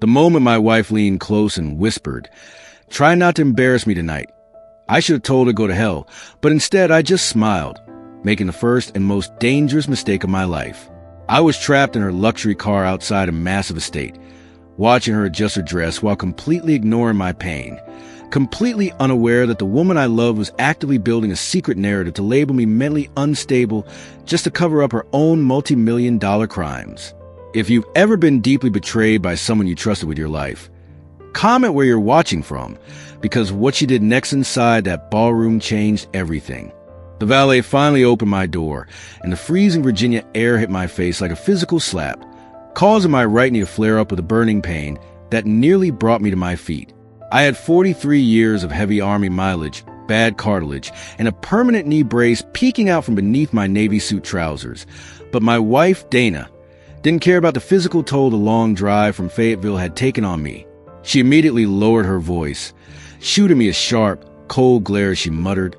The moment my wife leaned close and whispered, "Try not to embarrass me tonight," I should have told her to go to hell, but instead I just smiled, making the first and most dangerous mistake of my life. I was trapped in her luxury car outside a massive estate, watching her adjust her dress while completely ignoring my pain, completely unaware that the woman I loved was actively building a secret narrative to label me mentally unstable just to cover up her own multi-million-dollar crimes. If you've ever been deeply betrayed by someone you trusted with your life, comment where you're watching from, because what she did next inside that ballroom changed everything. The valet finally opened my door, and the freezing Virginia air hit my face like a physical slap, causing my right knee to flare up with a burning pain that nearly brought me to my feet. I had 43 years of heavy Army mileage, bad cartilage, and a permanent knee brace peeking out from beneath my Navy suit trousers. But my wife, Dana, didn't care about the physical toll the long drive from Fayetteville had taken on me. She immediately lowered her voice, shooting me a sharp, cold glare as she muttered,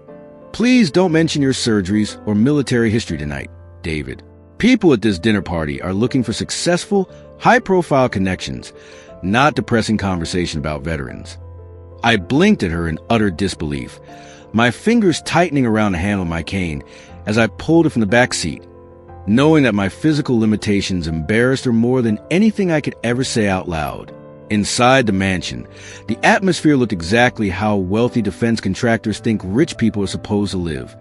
"Please don't mention your surgeries or military history tonight, David. People at this dinner party are looking for successful, high-profile connections, not depressing conversation about veterans." I blinked at her in utter disbelief, my fingers tightening around the handle of my cane as I pulled it from the back seat, knowing that my physical limitations embarrassed her more than anything I could ever say out loud. Inside the mansion, the atmosphere looked exactly how wealthy defense contractors think rich people are supposed to live,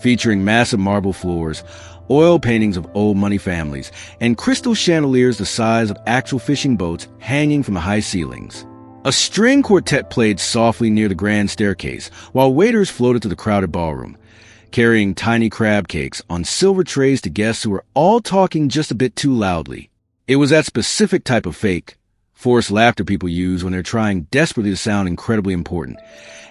featuring massive marble floors, oil paintings of old money families, and crystal chandeliers the size of actual fishing boats hanging from the high ceilings. A string quartet played softly near the grand staircase, while waiters floated to the crowded ballroom, carrying tiny crab cakes on silver trays to guests who were all talking just a bit too loudly. It was that specific type of fake, forced laughter people use when they're trying desperately to sound incredibly important.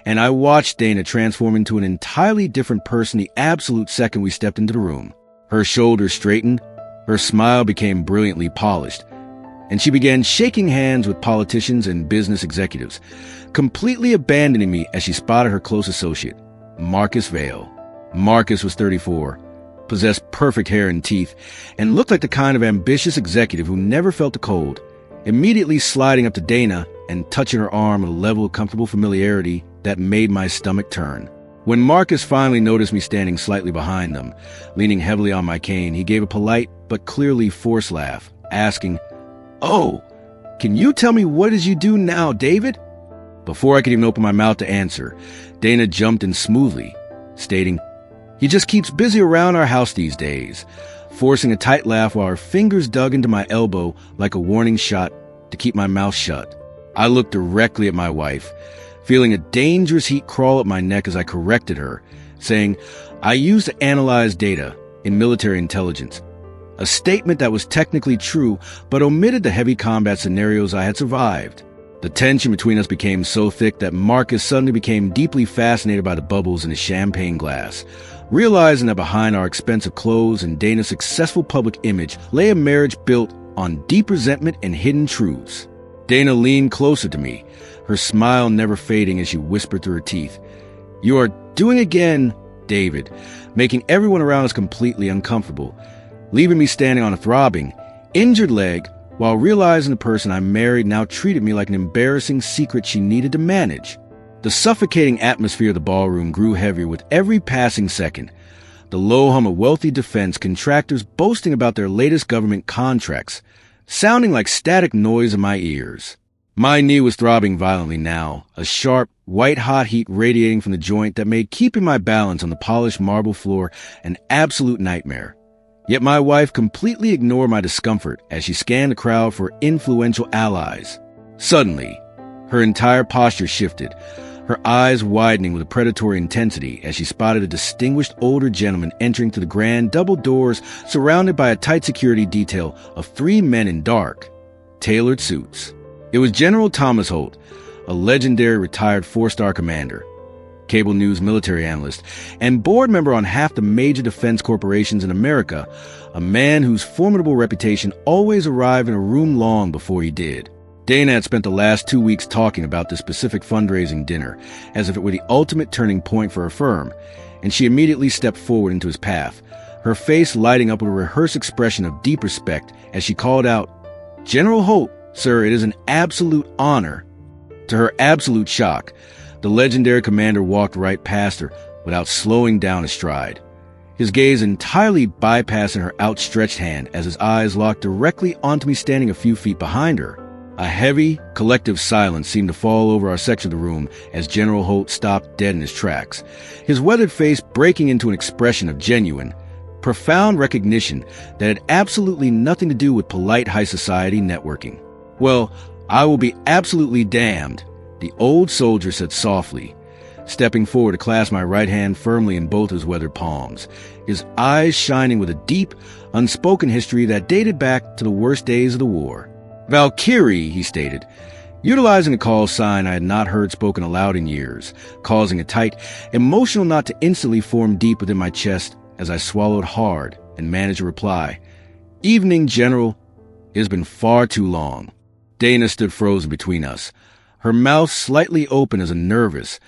And I watched Dana transform into an entirely different person the absolute second we stepped into the room. Her shoulders straightened, her smile became brilliantly polished, and she began shaking hands with politicians and business executives, completely abandoning me as she spotted her close associate, Marcus Vale. Marcus was 34, possessed perfect hair and teeth, and looked like the kind of ambitious executive who never felt the cold, immediately sliding up to Dana and touching her arm with a level of comfortable familiarity that made my stomach turn. When Marcus finally noticed me standing slightly behind them, leaning heavily on my cane, he gave a polite but clearly forced laugh, asking, "Oh, can you tell me what it is you do now, David?" Before I could even open my mouth to answer, Dana jumped in smoothly, stating, "He just keeps busy around our house these days," forcing a tight laugh while her fingers dug into my elbow like a warning shot to keep my mouth shut. I looked directly at my wife, feeling a dangerous heat crawl up my neck as I corrected her, saying, "I used to analyze data in military intelligence," a statement that was technically true but omitted the heavy combat scenarios I had survived. The tension between us became so thick that Marcus suddenly became deeply fascinated by the bubbles in his champagne glass, realizing that behind our expensive clothes and Dana's successful public image lay a marriage built on deep resentment and hidden truths. Dana leaned closer to me, her smile never fading as she whispered through her teeth, "You are doing again, David," making everyone around us completely uncomfortable, leaving me standing on a throbbing, injured leg while realizing the person I married now treated me like an embarrassing secret she needed to manage. The suffocating atmosphere of the ballroom grew heavier with every passing second, the low hum of wealthy defense contractors boasting about their latest government contracts, sounding like static noise in my ears. My knee was throbbing violently now, a sharp, white-hot heat radiating from the joint that made keeping my balance on the polished marble floor an absolute nightmare. Yet my wife completely ignored my discomfort as she scanned the crowd for influential allies. Suddenly, her entire posture shifted, her eyes widening with a predatory intensity as she spotted a distinguished older gentleman entering through the grand double doors surrounded by a tight security detail of 3 men in dark, tailored suits. It was General Thomas Holt, a legendary retired 4-star commander, cable news military analyst, and board member on half the major defense corporations in America, a man whose formidable reputation always arrived in a room long before he did. Dana had spent the last 2 weeks talking about this specific fundraising dinner, as if it were the ultimate turning point for her firm, and she immediately stepped forward into his path, her face lighting up with a rehearsed expression of deep respect as she called out, "General Holt, Sir, it is an absolute honor. To her absolute shock, the legendary commander walked right past her without slowing down a stride, his gaze entirely bypassing her outstretched hand as his eyes locked directly onto me standing a few feet behind her. A heavy, collective silence seemed to fall over our section of the room as General Holt stopped dead in his tracks, his weathered face breaking into an expression of genuine, profound recognition that had absolutely nothing to do with polite high society networking. "Well, I will be absolutely damned," the old soldier said softly, stepping forward to clasp my right hand firmly in both his weathered palms, his eyes shining with a deep, unspoken history that dated back to the worst days of the war. "Valkyrie," he stated, utilizing a call sign I had not heard spoken aloud in years, causing a tight, emotional knot to instantly form deep within my chest as I swallowed hard and managed to reply. "Evening, General. It has been far too long." Dana stood frozen between us, her mouth slightly open as a nervous,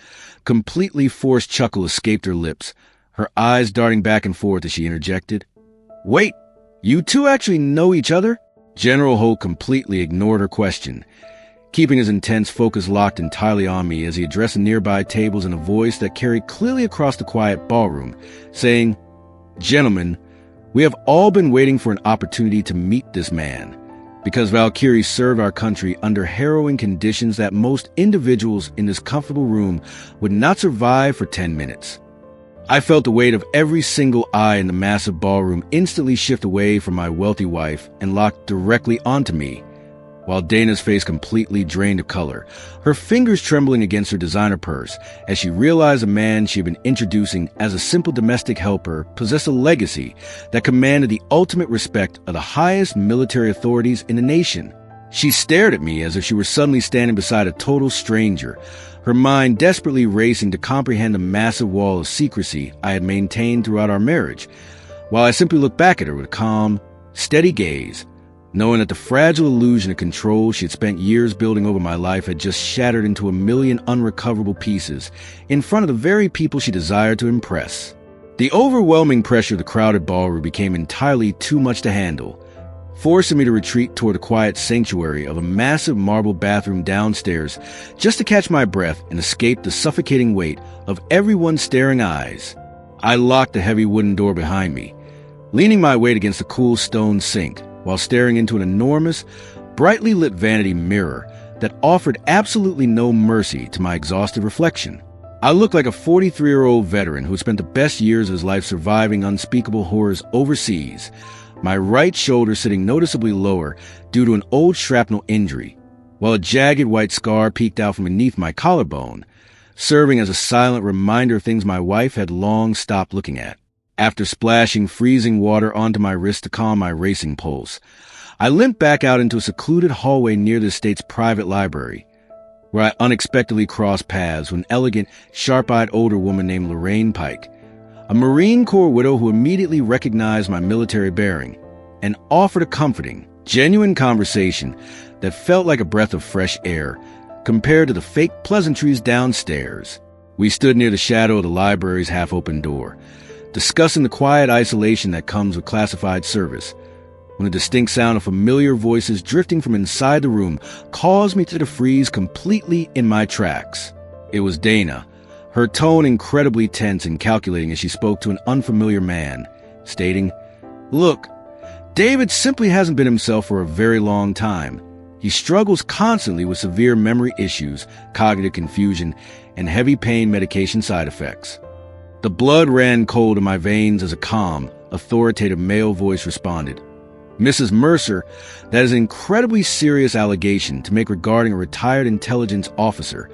completely forced chuckle escaped her lips, her eyes darting back and forth as she interjected, "Wait, you two actually know each other?" General Holt completely ignored her question, keeping his intense focus locked entirely on me as he addressed the nearby tables in a voice that carried clearly across the quiet ballroom, saying, "Gentlemen, we have all been waiting for an opportunity to meet this man, because Valkyrie served our country under harrowing conditions that most individuals in this comfortable room would not survive for 10 minutes. I felt the weight of every single eye in the massive ballroom instantly shift away from my wealthy wife and lock directly onto me, while Dana's face completely drained of color, her fingers trembling against her designer purse as she realized the man she had been introducing as a simple domestic helper possessed a legacy that commanded the ultimate respect of the highest military authorities in the nation. She stared at me as if she were suddenly standing beside a total stranger, her mind desperately racing to comprehend the massive wall of secrecy I had maintained throughout our marriage, while I simply looked back at her with a calm, steady gaze, knowing that the fragile illusion of control she had spent years building over my life had just shattered into a million unrecoverable pieces in front of the very people she desired to impress. The overwhelming pressure of the crowded ballroom became entirely too much to handle, forcing me to retreat toward the quiet sanctuary of a massive marble bathroom downstairs just to catch my breath and escape the suffocating weight of everyone's staring eyes. I locked the heavy wooden door behind me, leaning my weight against the cool stone sink while staring into an enormous, brightly lit vanity mirror that offered absolutely no mercy to my exhausted reflection. I looked like a 43-year-old veteran who had spent the best years of his life surviving unspeakable horrors overseas, my right shoulder sitting noticeably lower due to an old shrapnel injury, while a jagged white scar peeked out from beneath my collarbone, serving as a silent reminder of things my wife had long stopped looking at. After splashing freezing water onto my wrist to calm my racing pulse, I limped back out into a secluded hallway near the estate's private library, where I unexpectedly crossed paths with an elegant, sharp-eyed older woman named Lorraine Pike, a Marine Corps widow who immediately recognized my military bearing and offered a comforting, genuine conversation that felt like a breath of fresh air compared to the fake pleasantries downstairs. We stood near the shadow of the library's half-open door, discussing the quiet isolation that comes with classified service, when a distinct sound of familiar voices drifting from inside the room caused me to freeze completely in my tracks. It was Dana, her tone incredibly tense and calculating as she spoke to an unfamiliar man, stating, "Look, David simply hasn't been himself for a very long time. He struggles constantly with severe memory issues, cognitive confusion, and heavy pain medication side effects." The blood ran cold in my veins as a calm, authoritative male voice responded, "Mrs. Mercer, that is an incredibly serious allegation to make regarding a retired intelligence officer.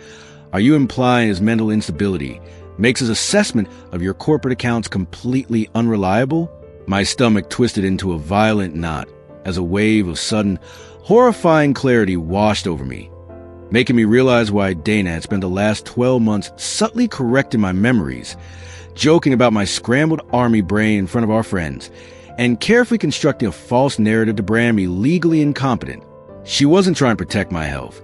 Are you implying his mental instability makes his assessment of your corporate accounts completely unreliable?" My stomach twisted into a violent knot as a wave of sudden, horrifying clarity washed over me, making me realize why Dana had spent the last 12 months subtly correcting my memories, joking about my scrambled army brain in front of our friends, and carefully constructing a false narrative to brand me legally incompetent. She wasn't trying to protect my health.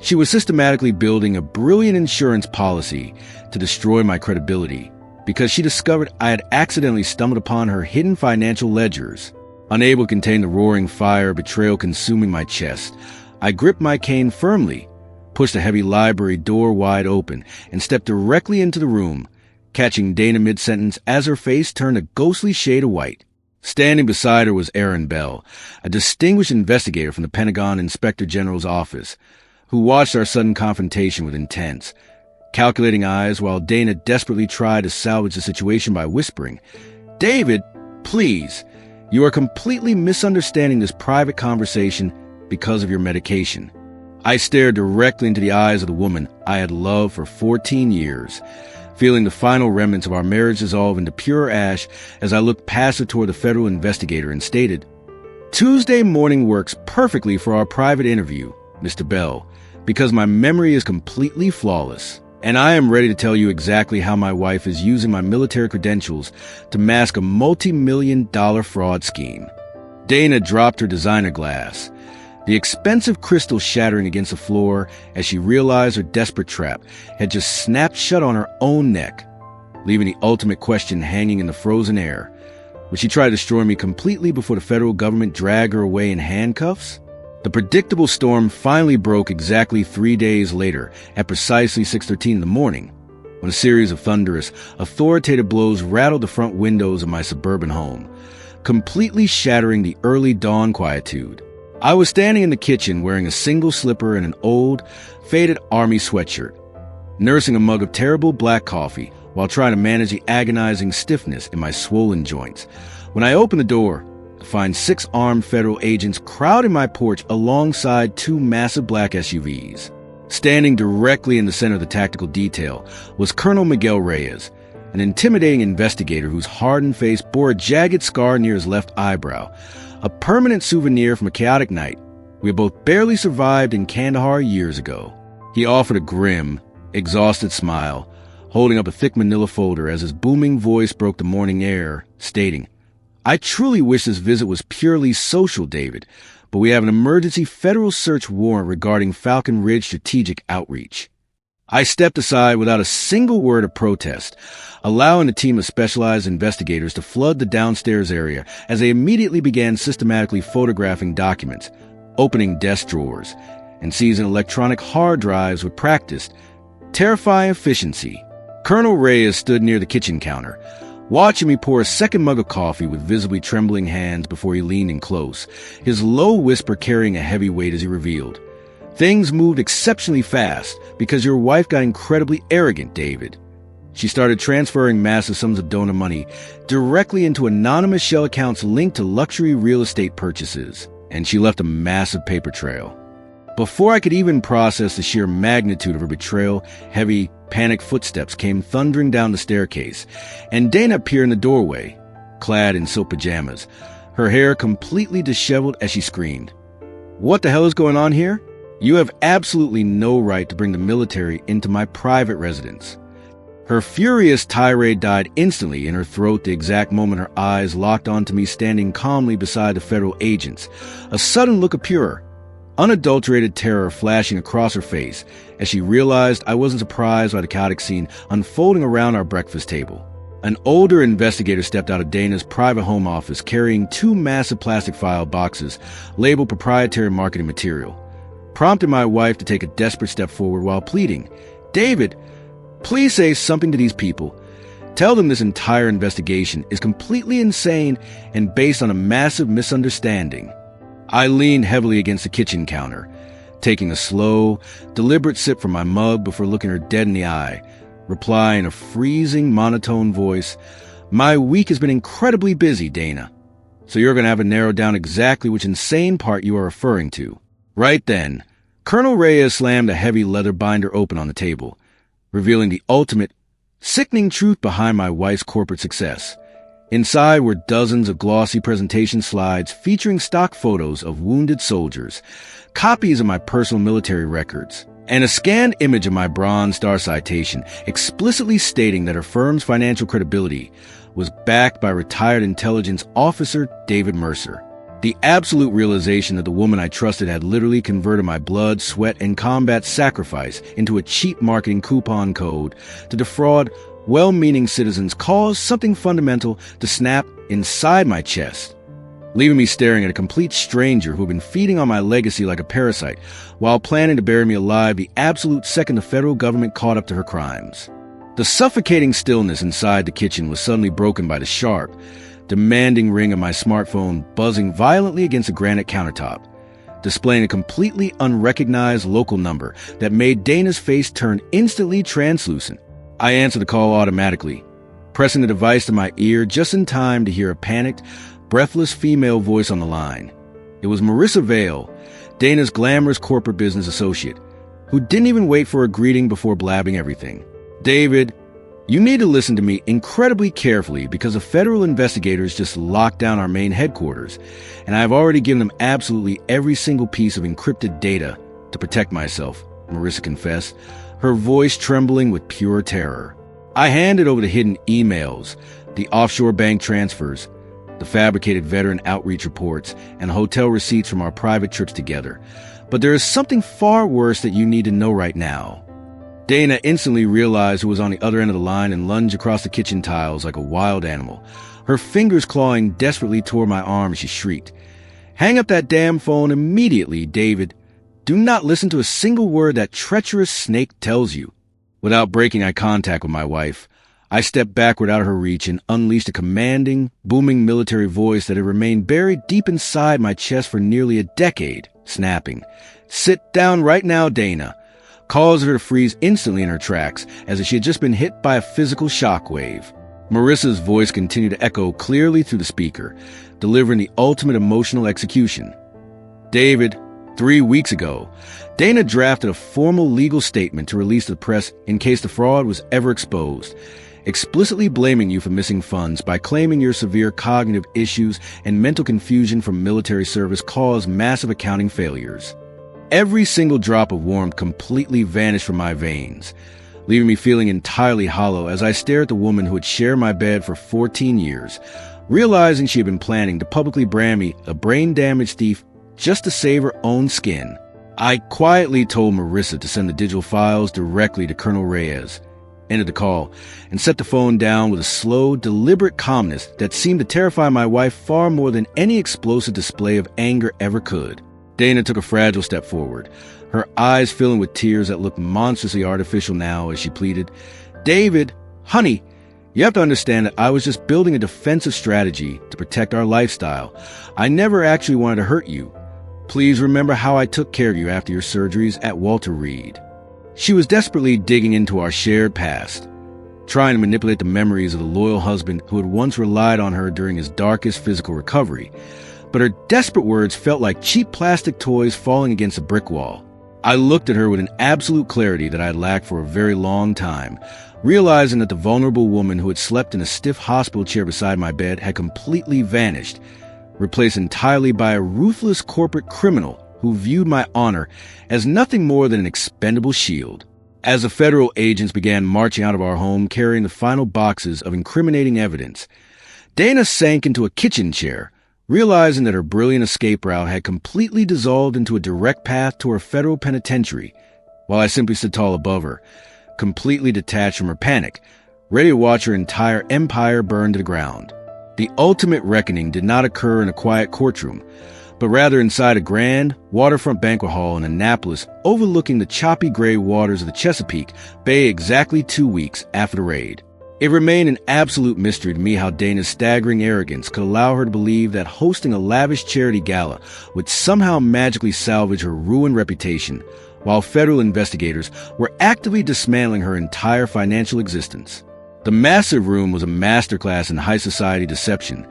She was systematically building a brilliant insurance policy to destroy my credibility because she discovered I had accidentally stumbled upon her hidden financial ledgers. Unable to contain the roaring fire of betrayal consuming my chest, I gripped my cane firmly, pushed the heavy library door wide open, and stepped directly into the room, catching Dana mid-sentence as her face turned a ghostly shade of white. Standing beside her was Aaron Bell, a distinguished investigator from the Pentagon Inspector General's office, who watched our sudden confrontation with intense, calculating eyes while Dana desperately tried to salvage the situation by whispering, "David, please, you are completely misunderstanding this private conversation because of your medication." I stared directly into the eyes of the woman I had loved for 14 years, feeling the final remnants of our marriage dissolve into pure ash as I looked past her toward the federal investigator and stated, "Tuesday morning works perfectly for our private interview, Mr. Bell, because my memory is completely flawless, and I am ready to tell you exactly how my wife is using my military credentials to mask a multi-million-dollar fraud scheme." Dana dropped her designer glass, the expensive crystal shattering against the floor as she realized her desperate trap had just snapped shut on her own neck, leaving the ultimate question hanging in the frozen air. Would she try to destroy me completely before the federal government dragged her away in handcuffs? The predictable storm finally broke exactly 3 days later at precisely 6:13 in the morning, when a series of thunderous, authoritative blows rattled the front windows of my suburban home, completely shattering the early dawn quietude. I was standing in the kitchen wearing a single slipper and an old, faded army sweatshirt, nursing a mug of terrible black coffee while trying to manage the agonizing stiffness in my swollen joints, when I opened the door to find 6 armed federal agents crowding my porch alongside 2 massive black SUVs. Standing directly in the center of the tactical detail was Colonel Miguel Reyes, an intimidating investigator whose hardened face bore a jagged scar near his left eyebrow, a permanent souvenir from a chaotic night we had both barely survived in Kandahar years ago. He offered a grim, exhausted smile, holding up a thick manila folder as his booming voice broke the morning air, stating, "I truly wish this visit was purely social, David, but we have an emergency federal search warrant regarding Falcon Ridge strategic outreach." I stepped aside without a single word of protest, allowing a team of specialized investigators to flood the downstairs area as they immediately began systematically photographing documents, opening desk drawers, and seizing electronic hard drives with practiced, terrifying efficiency. Colonel Reyes stood near the kitchen counter, watching me pour a second mug of coffee with visibly trembling hands before he leaned in close, his low whisper carrying a heavy weight as he revealed, "Things moved exceptionally fast because your wife got incredibly arrogant, David. She started transferring massive sums of donor money directly into anonymous shell accounts linked to luxury real estate purchases, and she left a massive paper trail." Before I could even process the sheer magnitude of her betrayal, heavy, panicked footsteps came thundering down the staircase, and Dana appeared in the doorway, clad in silk pajamas, her hair completely disheveled as she screamed, "What the hell is going on here? You have absolutely no right to bring the military into my private residence." Her furious tirade died instantly in her throat the exact moment her eyes locked onto me standing calmly beside the federal agents, a sudden look of pure, unadulterated terror flashing across her face as she realized I wasn't surprised by the chaotic scene unfolding around our breakfast table. An older investigator stepped out of Dana's private home office carrying 2 massive plastic file boxes labeled proprietary marketing material, prompting my wife to take a desperate step forward while pleading, "David, please say something to these people. Tell them this entire investigation is completely insane and based on a massive misunderstanding." I leaned heavily against the kitchen counter, taking a slow, deliberate sip from my mug before looking her dead in the eye, replying in a freezing, monotone voice, "My week has been incredibly busy, Dana. So you're going to have to narrow down exactly which insane part you are referring to." Right then, Colonel Reyes slammed a heavy leather binder open on the table, revealing the ultimate, sickening truth behind my wife's corporate success. Inside were dozens of glossy presentation slides featuring stock photos of wounded soldiers, copies of my personal military records, and a scanned image of my Bronze Star citation explicitly stating that her firm's financial credibility was backed by retired intelligence officer David Mercer. The absolute realization that the woman I trusted had literally converted my blood, sweat, and combat sacrifice into a cheap marketing coupon code to defraud well-meaning citizens caused something fundamental to snap inside my chest. leaving me staring at a complete stranger who had been feeding on my legacy like a parasite while planning to bury me alive the absolute second the federal government caught up to her crimes. The suffocating stillness inside the kitchen was suddenly broken by the sharp, demanding ring of my smartphone buzzing violently against a granite countertop, displaying a completely unrecognized local number that made Dana's face turn instantly translucent. I answered the call automatically, pressing the device to my ear just in time to hear a panicked, breathless female voice on the line. It was Marissa Vale, Dana's glamorous corporate business associate, who didn't even wait for a greeting before blabbing everything. "David, you need to listen to me incredibly carefully because the federal investigators just locked down our main headquarters, and I've already given them absolutely every single piece of encrypted data to protect myself," Marissa confessed, her voice trembling with pure terror. I handed over the hidden emails, the offshore bank transfers, the fabricated veteran outreach reports, and hotel receipts from our private trips together. "But there is something far worse that you need to know right now." Dana instantly realized who was on the other end of the line and lunged across the kitchen tiles like a wild animal, her fingers clawing desperately toward my arm as she shrieked, "Hang up that damn phone immediately, David. Do not listen to a single word that treacherous snake tells you." Without breaking eye contact with my wife, I stepped backward out of her reach and unleashed a commanding, booming military voice that had remained buried deep inside my chest for nearly a decade, snapping, "Sit down right now, Dana," caused her to freeze instantly in her tracks as if she had just been hit by a physical shockwave. Marissa's voice continued to echo clearly through the speaker, delivering the ultimate emotional execution. "David, 3 weeks ago, Dana drafted a formal legal statement to release to the press in case the fraud was ever exposed, explicitly blaming you for missing funds by claiming your severe cognitive issues and mental confusion from military service caused massive accounting failures." Every single drop of warmth completely vanished from my veins, leaving me feeling entirely hollow as I stared at the woman who had shared my bed for 14 years, realizing she had been planning to publicly brand me a brain-damaged thief just to save her own skin. I quietly told Marissa to send the digital files directly to Colonel Reyes, ended the call, and set the phone down with a slow, deliberate calmness that seemed to terrify my wife far more than any explosive display of anger ever could. Dana took a fragile step forward, her eyes filling with tears that looked monstrously artificial now as she pleaded, "David, honey, you have to understand that I was just building a defensive strategy to protect our lifestyle. I never actually wanted to hurt you. Please remember how I took care of you after your surgeries at Walter Reed." She was desperately digging into our shared past, trying to manipulate the memories of the loyal husband who had once relied on her during his darkest physical recovery. But her desperate words felt like cheap plastic toys falling against a brick wall. I looked at her with an absolute clarity that I had lacked for a very long time, realizing that the vulnerable woman who had slept in a stiff hospital chair beside my bed had completely vanished, replaced entirely by a ruthless corporate criminal who viewed my honor as nothing more than an expendable shield. As the federal agents began marching out of our home carrying the final boxes of incriminating evidence, Dana sank into a kitchen chair, realizing that her brilliant escape route had completely dissolved into a direct path to her federal penitentiary, while I simply stood tall above her, completely detached from her panic, ready to watch her entire empire burn to the ground. The ultimate reckoning did not occur in a quiet courtroom, but rather inside a grand, waterfront banquet hall in Annapolis overlooking the choppy gray waters of the Chesapeake Bay exactly 2 weeks after the raid. It remained an absolute mystery to me how Dana's staggering arrogance could allow her to believe that hosting a lavish charity gala would somehow magically salvage her ruined reputation, while federal investigators were actively dismantling her entire financial existence. The massive room was a masterclass in high society deception,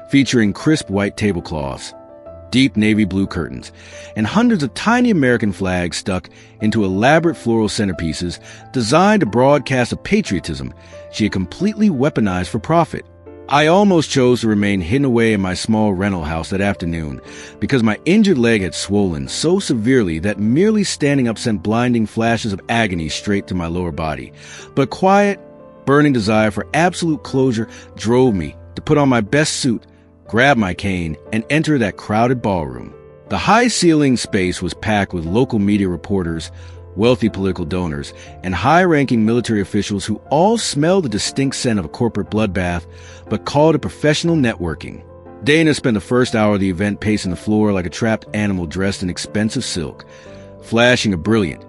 featuring crisp white tablecloths, deep navy blue curtains, and hundreds of tiny American flags stuck into elaborate floral centerpieces designed to broadcast a patriotism she had completely weaponized for profit. I almost chose to remain hidden away in my small rental house that afternoon because my injured leg had swollen so severely that merely standing up sent blinding flashes of agony straight to my lower body. But quiet, burning desire for absolute closure drove me to put on my best suit, grab my cane, and enter that crowded ballroom. The high-ceiling space was packed with local media reporters, wealthy political donors, and high-ranking military officials who all smelled the distinct scent of a corporate bloodbath, but called it professional networking. Dana spent the first hour of the event pacing the floor like a trapped animal dressed in expensive silk, flashing a brilliant,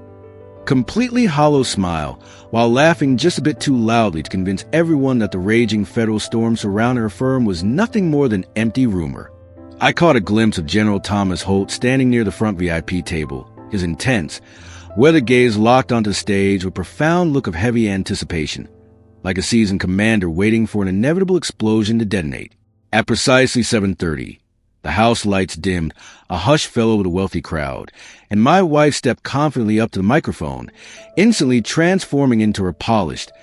completely hollow smile while laughing just a bit too loudly to convince everyone that the raging federal storm surrounding her firm was nothing more than empty rumor. I caught a glimpse of General Thomas Holt standing near the front VIP table, his intense, weathered gaze locked onto the stage with a profound look of heavy anticipation, like a seasoned commander waiting for an inevitable explosion to detonate. At precisely 7:30, the house lights dimmed, a hush fell over the wealthy crowd, and my wife stepped confidently up to the microphone, instantly transforming into her polished,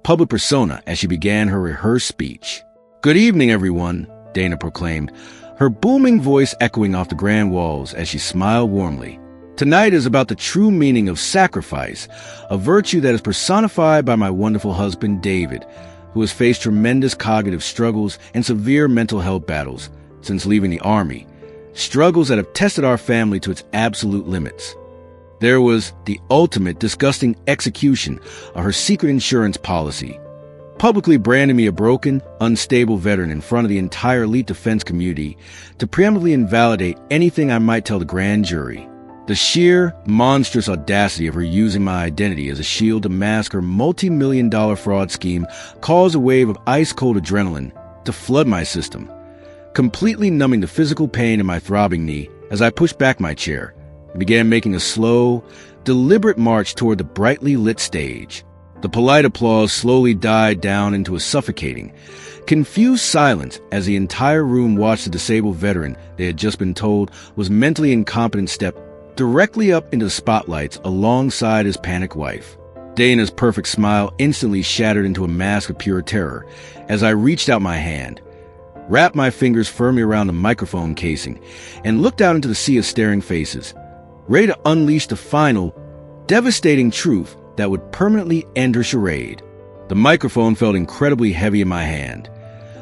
public persona as she began her rehearsed speech. "Good evening, everyone," Dana proclaimed, her booming voice echoing off the grand walls as she smiled warmly. "Tonight is about the true meaning of sacrifice, a virtue that is personified by my wonderful husband, David, who has faced tremendous cognitive struggles and severe mental health battles since leaving the Army, struggles that have tested our family to its absolute limits. There was the ultimate disgusting execution of her secret insurance policy, publicly branding me a broken, unstable veteran in front of the entire elite defense community to preemptively invalidate anything I might tell the grand jury. The sheer, monstrous audacity of her using my identity as a shield to mask her multi-million-dollar fraud scheme caused a wave of ice-cold adrenaline to flood my system, completely numbing the physical pain in my throbbing knee as I pushed back my chair and began making a slow, deliberate march toward the brightly lit stage. The polite applause slowly died down into a suffocating, confused silence as the entire room watched the disabled veteran they had just been told was mentally incompetent step directly up into the spotlights alongside his panicked wife. Dana's perfect smile instantly shattered into a mask of pure terror as I reached out my hand, wrapped my fingers firmly around the microphone casing, and looked out into the sea of staring faces, ready to unleash the final, devastating truth that would permanently end her charade. The microphone felt incredibly heavy in my hand,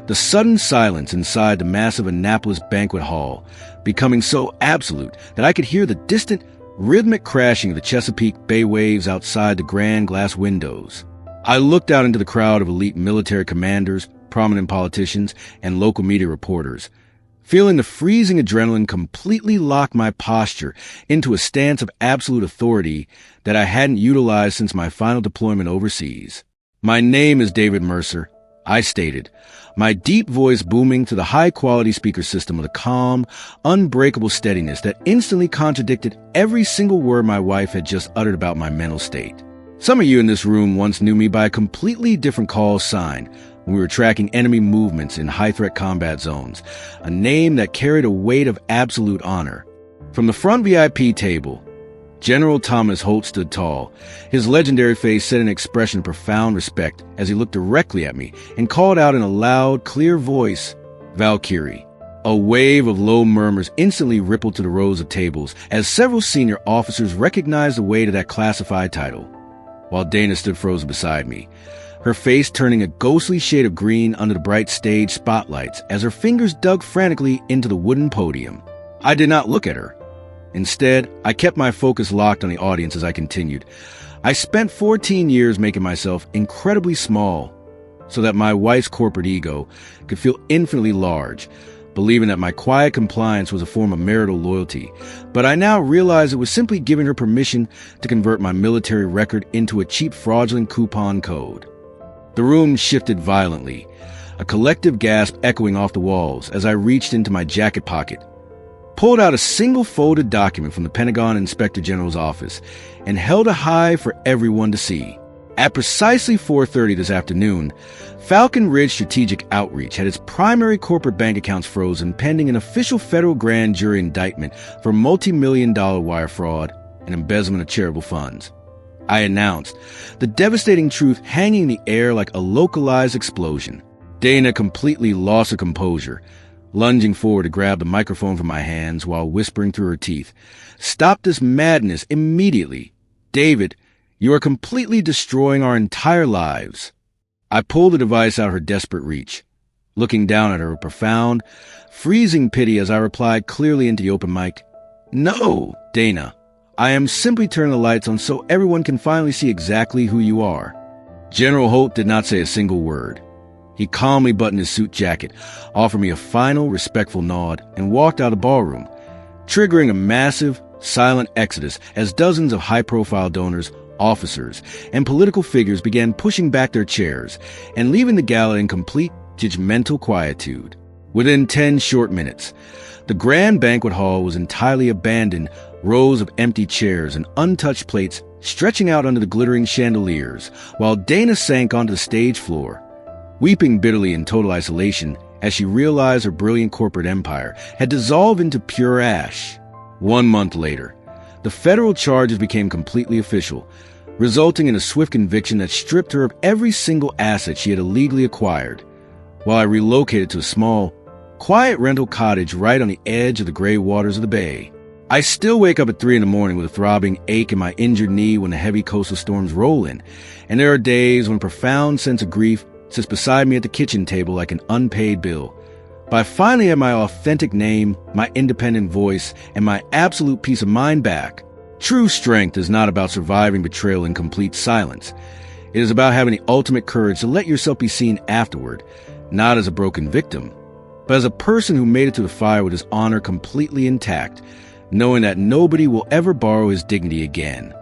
the sudden silence inside the massive Annapolis banquet hall becoming so absolute that I could hear the distant, rhythmic crashing of the Chesapeake Bay waves outside the grand glass windows. I looked out into the crowd of elite military commanders, prominent politicians, and local media reporters, feeling the freezing adrenaline completely lock my posture into a stance of absolute authority that I hadn't utilized since my final deployment overseas. "My name is David Mercer," I stated, my deep voice booming to the high-quality speaker system with a calm, unbreakable steadiness that instantly contradicted every single word my wife had just uttered about my mental state. Some of you in this room once knew me by a completely different call sign when we were tracking enemy movements in high-threat combat zones, a name that carried a weight of absolute honor. From the front VIP table, General Thomas Holt stood tall, his legendary face set an expression of profound respect as he looked directly at me and called out in a loud, clear voice, "Valkyrie." A wave of low murmurs instantly rippled to the rows of tables as several senior officers recognized the weight of that classified title, while Dana stood frozen beside me, her face turning a ghostly shade of green under the bright stage spotlights as her fingers dug frantically into the wooden podium. I did not look at her. Instead, I kept my focus locked on the audience as I continued. I spent 14 years making myself incredibly small so that my wife's corporate ego could feel infinitely large, believing that my quiet compliance was a form of marital loyalty. But I now realized it was simply giving her permission to convert my military record into a cheap fraudulent coupon code. The room shifted violently, a collective gasp echoing off the walls as I reached into my jacket pocket, pulled out a single folded document from the Pentagon Inspector General's office, and held it high for everyone to see. At precisely 4:30 this afternoon, Falcon Ridge Strategic Outreach had its primary corporate bank accounts frozen pending an official federal grand jury indictment for multi-million-dollar wire fraud and embezzlement of charitable funds. I announced, the devastating truth hanging in the air like a localized explosion. Dana completely lost her composure, lunging forward to grab the microphone from my hands while whispering through her teeth, "Stop this madness immediately. David, you are completely destroying our entire lives." I pulled the device out of her desperate reach, looking down at her with profound, freezing pity as I replied clearly into the open mic, "No, Dana. I am simply turning the lights on so everyone can finally see exactly who you are." General Holt did not say a single word. He calmly buttoned his suit jacket, offered me a final, respectful nod, and walked out of the ballroom, triggering a massive, silent exodus as dozens of high-profile donors, officers, and political figures began pushing back their chairs and leaving the gala in complete, judgmental quietude. Within 10 short minutes, the grand banquet hall was entirely abandoned, rows of empty chairs and untouched plates stretching out under the glittering chandeliers, while Dana sank onto the stage floor, weeping bitterly in total isolation as she realized her brilliant corporate empire had dissolved into pure ash. 1 month later, the federal charges became completely official, resulting in a swift conviction that stripped her of every single asset she had illegally acquired, while I relocated to a small, quiet rental cottage right on the edge of the gray waters of the bay. I still wake up at 3 a.m. with a throbbing ache in my injured knee when the heavy coastal storms roll in, and there are days when a profound sense of grief sits beside me at the kitchen table like an unpaid bill. But I finally have my authentic name, my independent voice, and my absolute peace of mind back. True strength is not about surviving betrayal in complete silence. It is about having the ultimate courage to let yourself be seen afterward, not as a broken victim, but as a person who made it to the fire with his honor completely intact, knowing that nobody will ever borrow his dignity again.